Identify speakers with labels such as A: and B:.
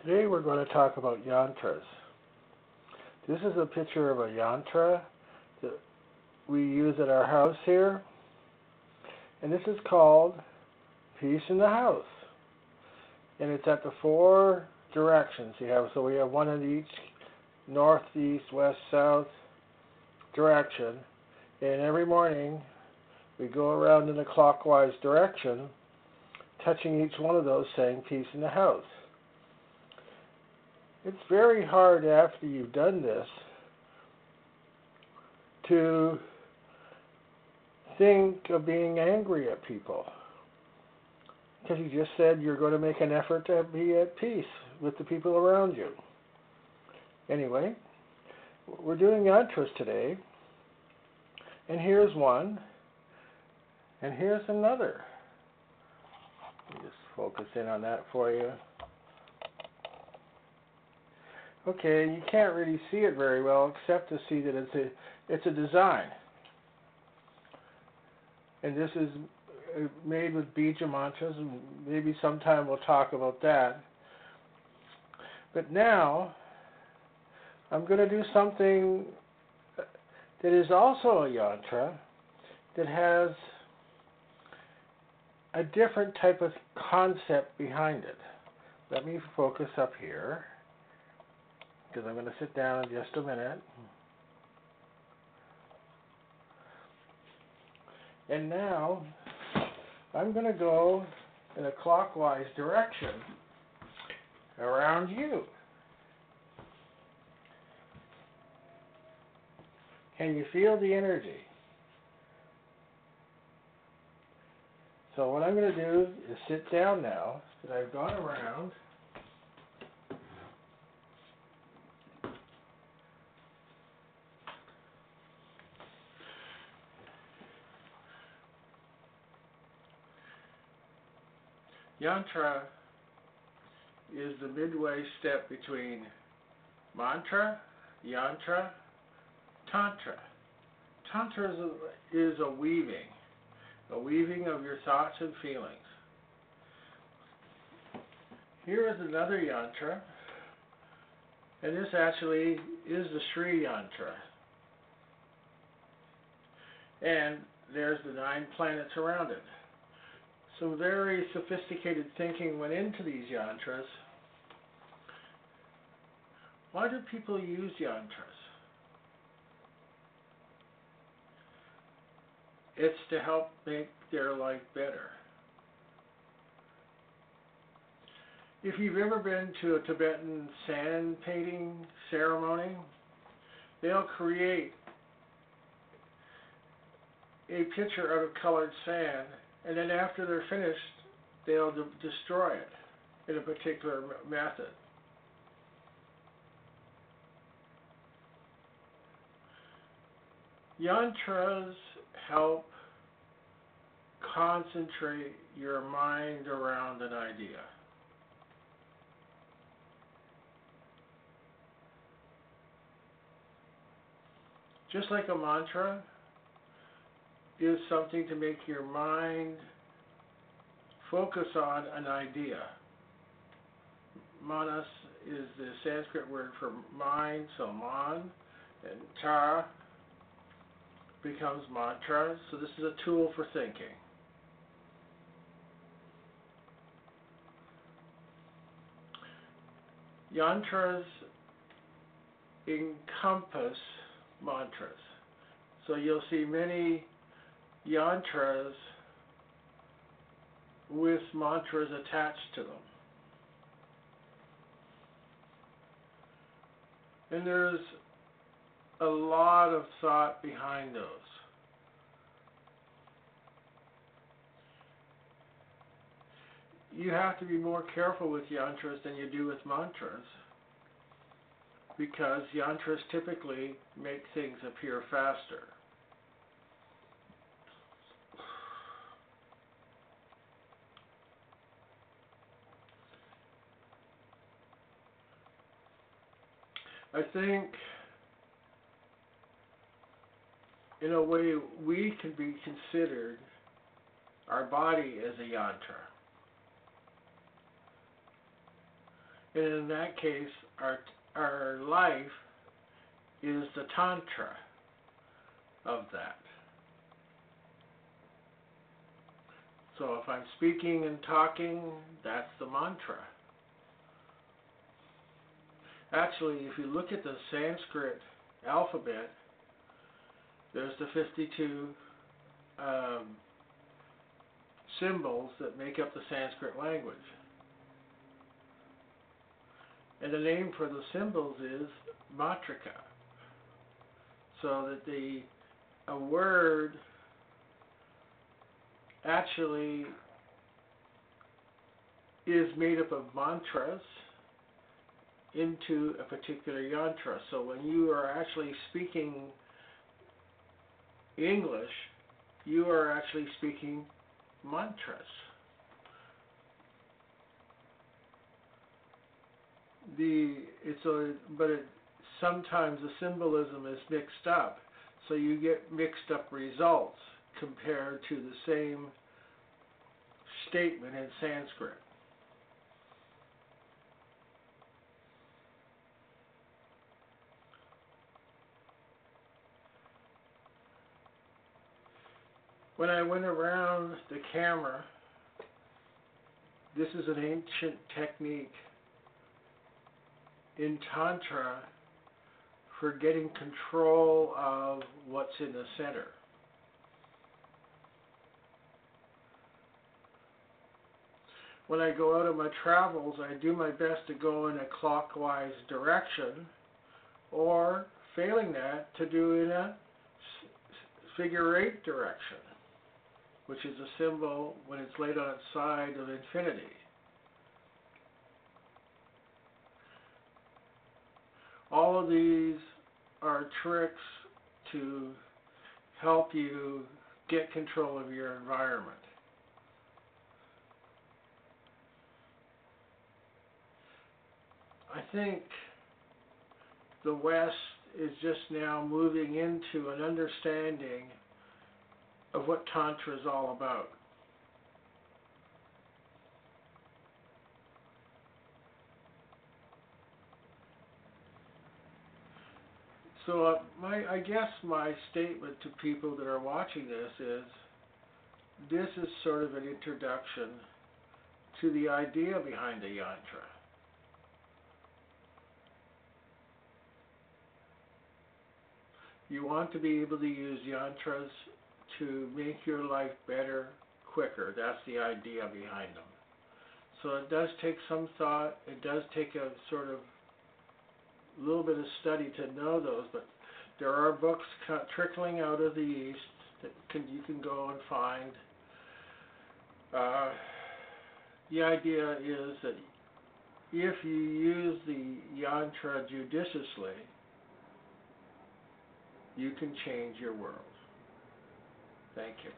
A: Today we're going to talk about yantras. This is a picture of a yantra that we use at our house here, and this is called Peace in the House. And it's at the four directions you have. So we have one in each north, east, west, south direction. And every morning we go around in a clockwise direction, touching each one of those, saying peace in the house. It's very hard after you've done this to think of being angry at people, because you just said you're going to make an effort to be at peace with the people around you. Anyway, we're doing yantras today, and here's one, and here's another. Let me just focus in on that for you. Okay, you can't really see it very well except to see that it's a design. And this is made with bija mantras, and maybe sometime we'll talk about that. But now, I'm going to do something that is also a yantra that has a different type of concept behind it. Let me focus up here, because I'm going to sit down in just a minute. And now, I'm going to go in a clockwise direction around you. Can you feel the energy? So what I'm going to do is sit down now that I've gone around. Yantra is the midway step between mantra, yantra, tantra. Tantra is a weaving of your thoughts and feelings. Here is another yantra, and this actually is the Sri Yantra. And there's the 9 planets around it. Some very sophisticated thinking went into these yantras. Why do people use yantras? It's to help make their life better. If you've ever been to a Tibetan sand painting ceremony, they'll create a picture out of colored sand, and then after they're finished, they'll destroy it in a particular method. Yantras help concentrate your mind around an idea. Just like a mantra is something to make your mind focus on an idea. Manas is the Sanskrit word for mind, so man, and tra becomes mantra, so this is a tool for thinking. Yantras encompass mantras. So you'll see many yantras with mantras attached to them. And there's a lot of thought behind those. You have to be more careful with yantras than you do with mantras, because yantras typically make things appear faster. I think, in a way, we can be considered, our body as a yantra. And in that case, our life is the tantra of that. So if I'm speaking and talking, that's the mantra. Actually, if you look at the Sanskrit alphabet, there's the 52 symbols that make up the Sanskrit language. And the name for the symbols is matrika. So that a word actually is made up of mantras into a particular yantra. So when you are actually speaking English, you are actually speaking mantras. Sometimes the symbolism is mixed up, so you get mixed up results compared to the same statement in Sanskrit. When I went around the camera, this is an ancient technique in Tantra for getting control of what's in the center. When I go out on my travels, I do my best to go in a clockwise direction, or failing that, to do in a figure 8 direction, which is a symbol when it's laid on its side of infinity. All of these are tricks to help you get control of your environment. I think the West is just now moving into an understanding of what Tantra is all about. So I guess my statement to people that are watching this is sort of an introduction to the idea behind the Yantra. You want to be able to use Yantras to make your life better, quicker. That's the idea behind them. So it does take some thought. It does take a sort of little bit of study to know those, but there are books trickling out of the East that you can go and find. The idea is that if you use the Yantra judiciously, you can change your world. Thank you.